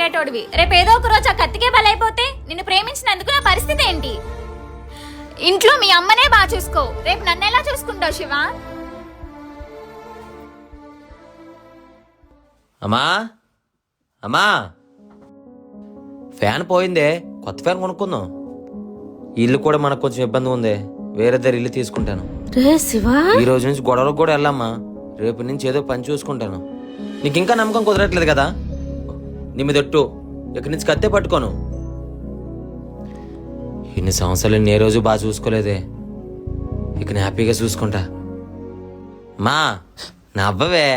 ఉండేటోడివి. రేపు ఏదో ఒక రోజు ఆ కత్తికే బలైపోతే నిన్ను ప్రేమించినందుకు నా పరిస్థితి ఏంటి? ఇంట్లో మీ అమ్మనే బాగా చూసుకో, రేపు నన్ను ఎలా చూసుకుంటావు శివ? అమ్మా అమ్మా, ఫ్యాన్ పోయిందే, కొత్త ఫ్యాన్ కొనుక్కుందాం. ఇల్లు కూడా మనకు కొంచెం ఇబ్బంది ఉంది, వేరే దగ్గర ఇల్లు తీసుకుంటాను. ఈ రోజు నుంచి గొడవలకు కూడా వెళ్ళమ్మా, రేపు నుంచి ఏదో పని చూసుకుంటాను. నీకు ఇంకా నమ్మకం కుదరట్లేదు కదా? నీ మీద ఒట్టు, ఇక్కడి నుంచి కత్తే పట్టుకోను. ఇన్ని సంవత్సరాలు నేను ఏ రోజు బాగా చూసుకోలేదే, ఇక హ్యాపీగా చూసుకుంటా. మా నా అవ్వవే.